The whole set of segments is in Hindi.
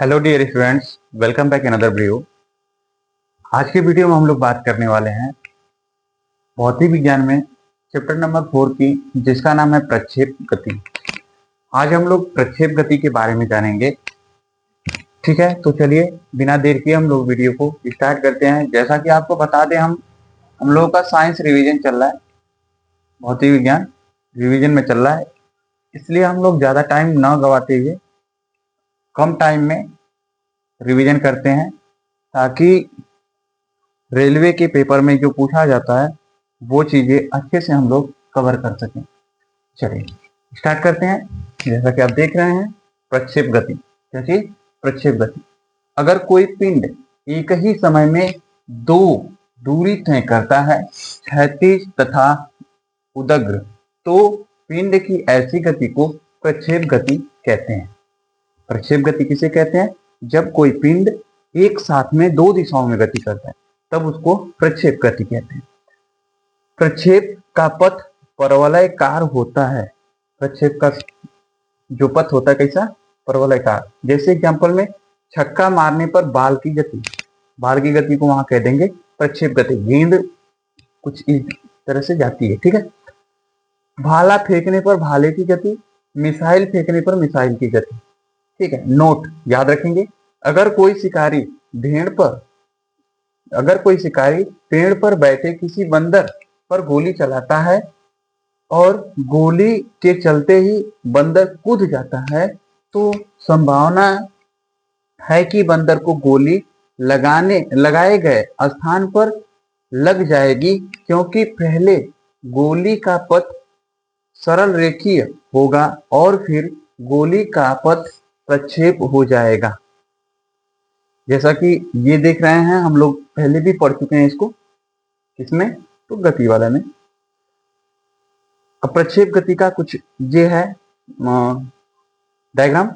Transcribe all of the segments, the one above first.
Hello dear students, welcome back another video. आज के वीडियो में हम लोग बात करने वाले हैं भौतिक विज्ञान में चैप्टर नंबर 4 की, जिसका नाम है प्रक्षेप गति। आज हम लोग प्रक्षेप गति के बारे में जानेंगे। ठीक है, तो चलिए बिना देर किए हम लोग वीडियो को स्टार्ट करते हैं। जैसा कि आपको बता दें, हम लोगों का साइंस रिवीजन चल रहा है, भौतिक विज्ञान रिवीजन में चल रहा है। इसलिए हम लोग ज़्यादा टाइम न गवाते हुए कम टाइम में रिवीजन करते हैं, ताकि रेलवे के पेपर में जो पूछा जाता है वो चीजें अच्छे से हम लोग कवर कर सकें। चलिए स्टार्ट करते हैं। जैसा कि आप देख रहे हैं, प्रक्षेप गति। क्या चीज? प्रक्षेप गति। अगर कोई पिंड एक ही समय में दो दूरी तय करता है, क्षैतिज तथा उदग्र, तो पिंड की ऐसी गति को प्रक्षेप गति कहते हैं। प्रक्षेप गति किसे कहते हैं? जब कोई पिंड एक साथ में दो दिशाओं में गति करता है, तब उसको प्रक्षेप गति कहते हैं। प्रक्षेप का पथ परवलयकार होता है। प्रक्षेप का जो पथ होता है कैसा? परवलयकार। जैसे एग्जांपल में छक्का मारने पर बाल की गति को वहां कह देंगे प्रक्षेप गति। गेंद कुछ इस तरह से जाती है, ठीक है। भाला फेंकने पर भाले की गति, मिसाइल फेंकने पर मिसाइल की गति, ठीक है। नोट याद रखेंगे। अगर कोई शिकारी पेड़ पर बैठे किसी बंदर पर गोली चलाता है और गोली के चलते ही बंदर कूद जाता है, तो संभावना है कि बंदर को गोली लगाए गए स्थान पर लग जाएगी, क्योंकि पहले गोली का पथ सरल रेखीय होगा और फिर गोली का पथ प्रक्षेप हो जाएगा। जैसा कि ये देख रहे हैं, हम लोग पहले भी पढ़ चुके हैं इसको। किसमें? तो गति वाला में। अब प्रक्षेप गति का कुछ ये है डायग्राम।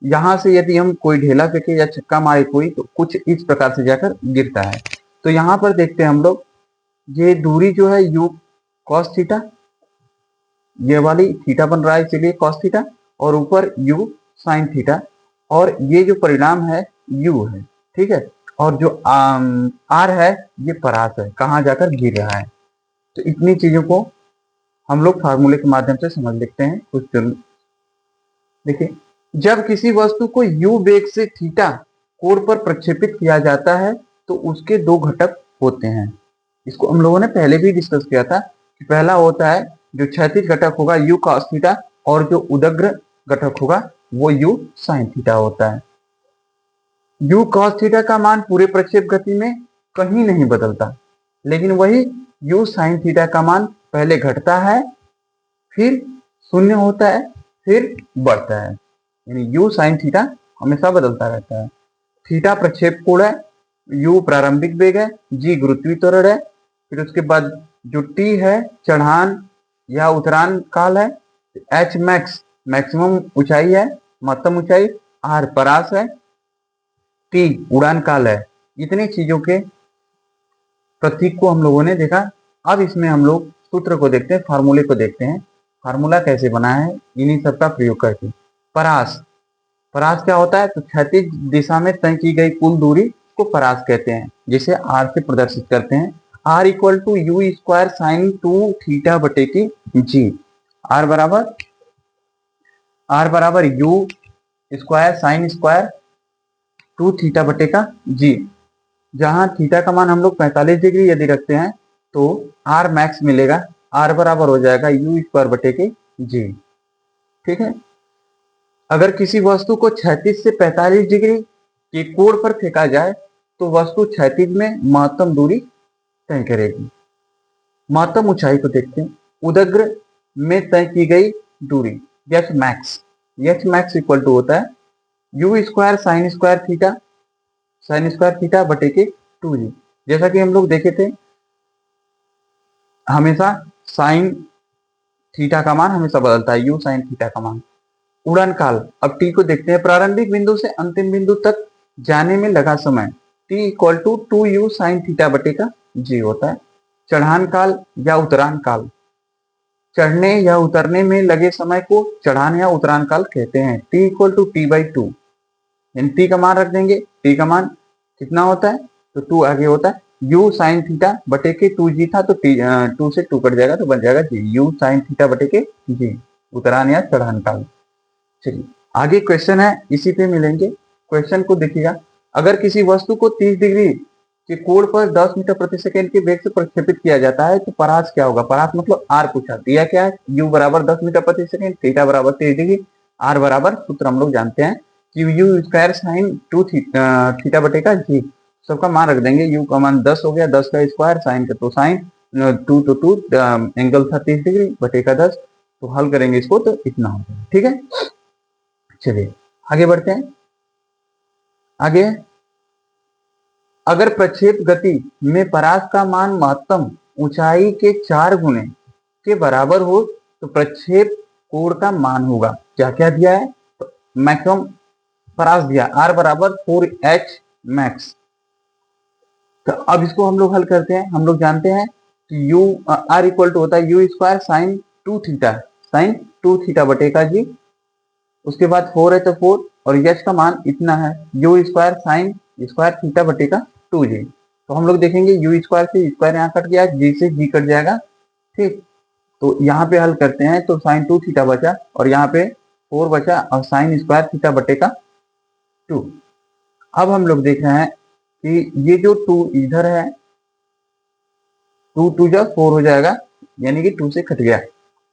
यहां से यदि हम कोई ढेला फेंके या छक्का मारे कोई, तो कुछ इस प्रकार से जाकर गिरता है। तो यहाँ पर देखते हैं हम लोग, ये दूरी जो है u cos थीटा, ये वाली थीटा बन रहा है इसीलिए cos थीटा, और ऊपर u sin थीटा, और ये जो परिणाम है u है, ठीक है। और जो r है ये परास है, कहाँ जाकर गिर रहा है। तो इतनी चीजों को हम लोग फार्मूले के माध्यम से समझ लेते हैं कुछ। देखिए, जब किसी वस्तु को u वेग से थीटा कोण पर प्रक्षेपित किया जाता है, तो उसके दो घटक होते हैं। इसको हम लोगों ने पहले भी डिस्कस किया था कि पहला होता है जो क्षैतिज घटक होगा u cos थीटा, और जो उदग्र घटक होगा वो u sin थीटा होता है। u cos थीटा का मान पूरे प्रक्षेप गति में कहीं नहीं बदलता, लेकिन वही u sin थीटा का मान पहले घटता है, फिर शून्य होता है, फिर बढ़ता है। यानी u sin थीटा हमेशा बदलता रहता है। थीटा प्रक्षेप कोण है, u प्रारंभिक वेग है, g गुरुत्वीय त्वरण है, फिर उसके बाद जो t है चढ़ान या उतरान काल है, h मैक्स मैक्सिमम ऊंचाई है, महत्तम ऊंचाई, r परास है, t उड़ान काल है। इतनी चीजों के प्रतीक को हम लोगों ने देखा। अब इसमें हम लोग सूत्र को देखते हैं, फार्मूले को देखते हैं। फार्मूला कैसे बना है इन्हीं सब का प्रयोग करके। परास क्या होता है? तो क्षैतिज दिशा में तय की गई कुल दूरी को परास कहते हैं, जिसे r से प्रदर्शित करते हैं। r equal to u square sine 2 theta बटे की g। r बराबर u square sine square 2 theta बटे का g। जहां थीटा का मान हम लोग 45 डिग्री यदि रखते हैं, तो r मैक्स मिलेगा। r बराबर हो जाएगा यू स्क्वायर बटे के g, ठीक है। अगर किसी वस्तु को क्षैतिज से 45 डिग्री के कोण पर फेंका जाए, तो वस्तु क्षैतिज में महत्तम दूरी तय करेगी। महत्तम ऊंचाई को देखते हैं। उदग्र में तय की गई दूरी एच मैक्स इक्वल टू होता है u square sine square theta बटे के 2g। जैसा कि हम लोग देखे थे, हमेशा साइन थीटा का मान हमेशा बदलता है, यू साइन थीटा का मान। उड़ान काल, अब टी को देखते हैं। प्रारंभिक बिंदु से अंतिम बिंदु तक जाने में लगा समय t equal to 2u sine theta बटे का g होता है। चढ़ान काल या उतरान काल, चढ़ने या उतरने में लगे समय को चढ़ान या उतरान काल कहते हैं। t equal to t by 2। यानी टी का मान रख देंगे, टी का मान कितना होता है, तो 2 आगे होता है यू साइन थीटा बटे के 2g था, तो 2 से 2 कट जाएगा तो बन जाएगा जी, यू साइन थीटा बटे के जी, उतरान या चढ़ान काल। चलिए आगे क्वेश्चन है, इसी पे मिलेंगे। क्वेश्चन को देखिएगा, अगर किसी वस्तु को 30 डिग्री के कोण पर 10 मीटर प्रति सेकंड के वेग से प्रक्षेपित किया जाता है तो परास क्या होगा। परास मतलब आर पूछा, दिया क्या है, यू बराबर 10 मीटर प्रति सेकंड, थीटा बराबर 30 डिग्री, आर बराबर सूत्र हम लोग जानते हैं कि यू स्क्वायर साइन 2 थीटा बटे का जी। सबका मान रख देंगे, यू का मान 10 हो गया, 10 का स्क्वायर, साइन का तो साइन, 2 तो 2, एंगल था 30 डिग्री बटे का 10, तो हल करेंगे इसको तो इतना हो जाएगा। ठीक है, चलिए आगे बढ़ते हैं। आगे, अगर प्रक्षेप गति में परास का मान महत्तम ऊंचाई के 4 गुने के बराबर हो तो प्रक्षेप कोण का मान होगा। क्या क्या दिया है, तो मैक्सिमम परास दिया आर बराबर 4h मैक्स। तो अब इसको हम लोग हल करते हैं। हम लोग जानते हैं कि यू आर इक्वल टू होता है u square sine 2 theta, sine 2 theta बटे का जी, उसके बाद 4 है तो 4, और यश का मान इतना है u square sine square theta बटे का 2g। तो हम लोग देखेंगे यू स्क्वायर से स्क्वायर यहाँ कट गया, जी से जी कट जाएगा। ठीक, तो यहाँ पे हल करते हैं तो साइन 2 थीटा बचा और यहाँ पे 4 बचा और साइन स्क्वायर थीटा बटे का 2। अब हम लोग देख रहे हैं कि ये जो 2 इधर है, 2 2 जा 4 हो जाएगा, यानी कि 2 से कट गया।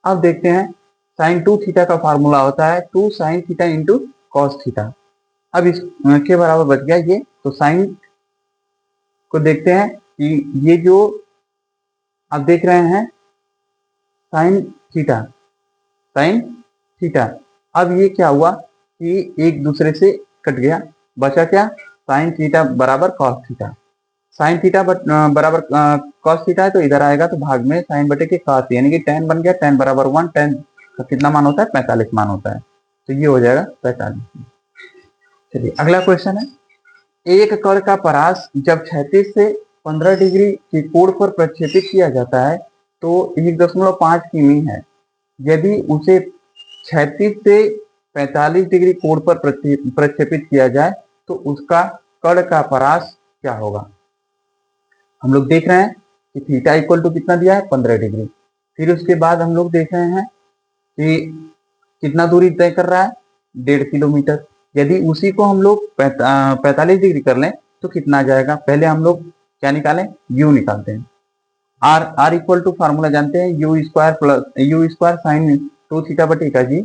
अब देखते हैं साइन 2 थीटा का फार्मूला होता है 2 sine theta into cos theta. अब इसके बराबर बच गया ये, तो साइन को देखते हैं कि ये जो आप देख रहे हैं साइन थीटा, साइन थीटा, अब ये क्या हुआ कि एक दूसरे से कट गया, बचा क्या, साइन थीटा बराबर कॉस थीटा। साइन थीटा बराबर कॉस थीटा है तो इधर आएगा तो भाग में साइन बटे के कॉस, यानी कि tan बन गया, tan बराबर 1, tan का कितना मान होता है, 45 मान होता है, तो ये हो जाएगा 45। चलिए अगला क्वेश्चन है, एक कण का परास जब क्षैतिज से 15 डिग्री के कोण पर प्रक्षेपित किया जाता है तो 1.5 किमी है। यदि उसे क्षैतिज से 45 डिग्री कोण पर प्रक्षेपित किया जाए तो उसका कण का परास क्या होगा। हम लोग देख रहे हैं कि थीटा इक्वल टू कितना दिया है, 15 डिग्री। फिर उसके बाद हम लोग देख रहे हैं कि कितना दूरी तय कर रहा है, 1.5 किलोमीटर। यदि उसी को हम लोग 45 डिग्री कर लें तो कितना आ जाएगा। पहले हम लोग क्या निकालें, यू निकालते हैं। R R equal to formula जानते हैं u square plus u square sine 2 theta बटे का जी।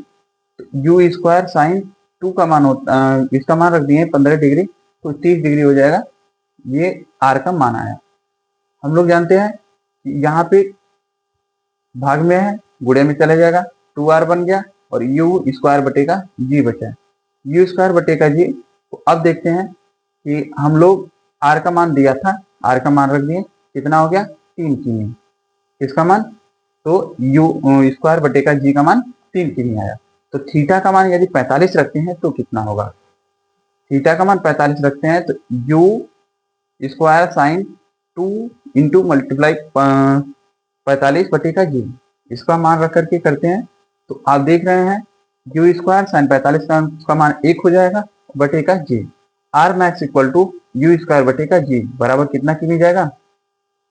यू स्क्वायर साइन 2 का मान होता, इसका मान रख दिए 15 डिग्री तो 30 डिग्री हो जाएगा, ये आर का मान आया। हम लोग जानते हैं यहाँ पे भाग में है, गुणे में चला जाएगा, 2r बन गया और यू स्क्वायर बटे का जी बचा, यू स्क्वायर बटे का जी। तो अब देखते हैं कि हम लोग आर का मान दिया था, आर का मान रख दिए, कितना हो गया 3 किमी, इसका मान तो यू स्क्वायर बटे का जी का मान 3 किमी आया। तो थीटा का मान यदि 45 रखते हैं तो कितना होगा, थीटा का मान 45 रखते हैं तो you square sine 2 into multiply 45 बटे का जी, इसका मान रख करके करते हैं तो आप देख रहे हैं यू स्क्वायर साइन 45 का मान 1 हो जाएगा बटे का जी। R max equal to u square बटे का जी बराबर कितना किमी जाएगा,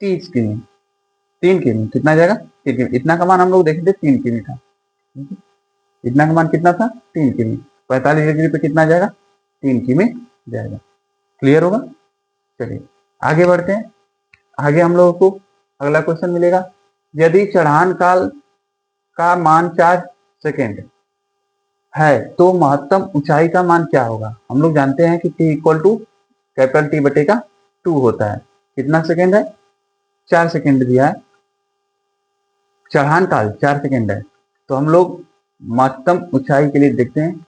30 किमी, 3 किमी, कितना जाएगा 3 किमी। इतना का मान हम लोग देखे थे 3 किमी था, इतना का मान कितना था 3 किमी, 45 डिग्री पे कितना जाएगा 3 किमी जाएगा। क्लियर होगा। चलिए आगे बढ़ते हैं। आगे हम लोगों को अगला क्वेश्चन मिलेगा, यदि चढ़ान काल का मान 4 सेकेंड है तो महत्तम ऊंचाई का मान क्या होगा। हम लोग जानते हैं कि t equal to capital T बटे का 2 होता है। कितना सेकेंड है, 4 सेकेंड दिया है, चढ़ान काल 4 सेकेंड है, तो हम लोग महत्तम ऊंचाई के लिए देखते हैं,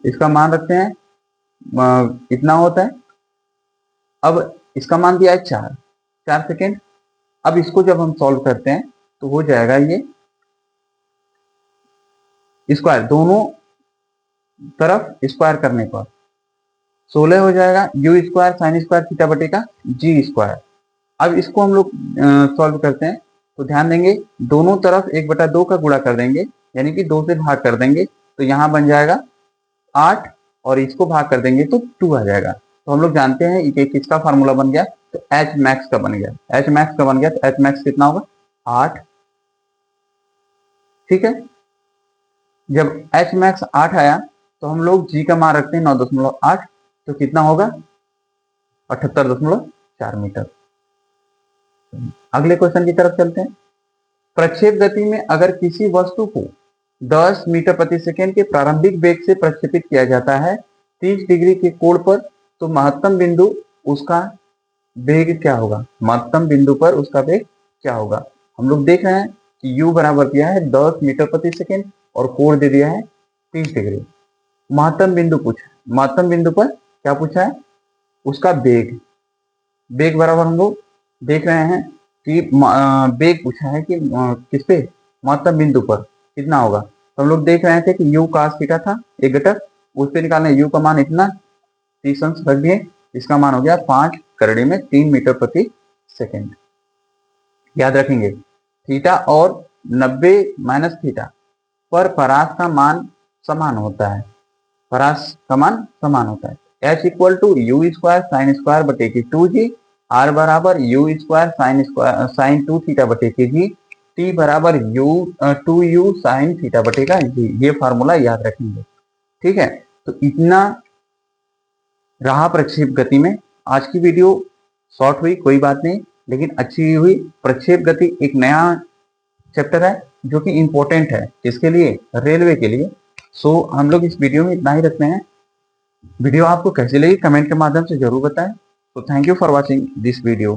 इसका मान रखते हैं इतना होता है। अब इसका मान दिया है 4 सेकेंड। अब इसको जब हम सॉल्व करते हैं तो हो जाएगा ये स्क्वायर, दोनों तरफ स्क्वायर करने पर 16 हो जाएगा, you square sine square theta बटे का जी स्क्वायर। अब इसको हम लोग सॉल्व करते हैं तो ध्यान देंगे दोनों तरफ 1/2 का गुणा कर देंगे, यानी कि 2 से भाग कर देंगे तो यहाँ बन जाएगा 8 और इसको भाग कर देंगे तो 2 आ जाएगा। तो हम लोग जानते हैं कि किसका फार्मूला बन गया, तो एच मैक्स का बन गया। एच मैक्स का बन गया तो एच मैक्स कितना होगा 8, ठीक है। जब एच मैक्स 8 आया तो हम लोग जी का मान रखते हैं 9.8, तो कितना होगा 78.4 मीटर। अगले क्वेश्चन की तरफ चलते हैं। प्रक्षेप गति में अगर किसी वस्तु को 10 मीटर प्रति सेकेंड के प्रारंभिक वेग से प्रक्षेपित किया जाता है 30 डिग्री के कोण पर, तो महत्तम बिंदु उसका वेग क्या होगा, महत्तम बिंदु पर उसका वेग क्या होगा। हम लोग देख रहे हैं कि u बराबर दिया है 10 मीटर प्रति सेकेंड और कोण दे दिया है 30 डिग्री। महत्तम बिंदु पूछा, महत्तम बिंदु पर क्या पूछा है, उसका वेग। वेग बराबर हम लोग देख रहे हैं कि वेग पूछा है कि किस पे, महत्तम बिंदु पर कितना होगा। तो हम लोग देख रहे थे कि u cos थीटा था एक घटक, उस पे निकालना है u का मान इतना 30 अंश रख दिए, इसका मान हो गया 5 करड़ी में 3 मीटर प्रति सेकेंड। याद रखेंगे थीटा और 90 माइनस थीटा पर परास का मान समान होता है, परास का मान समान होता है। h equal to u square sine square बटे की 2g, r बराबर यू स्क्वायर साइन 2 थीटा बटे की g, t बराबर यू 2u साइन थीटा बटे का g। ये फार्मूला याद रखेंगे, ठीक है। तो इतना रहा प्रक्षेप गति में। आज की वीडियो शॉर्ट हुई कोई बात नहीं, लेकिन अच्छी हुई। प्रक्षेप गति एक नया चैप्टर है जो कि इम्पोर्टेंट है, किसके लिए, रेलवे के लिए। सो हम लोग इस वीडियो में इतना ही रखते हैं। वीडियो आपको कैसी लगी कमेंट के माध्यम से जरूर बताएं। तो thank you for watching this video.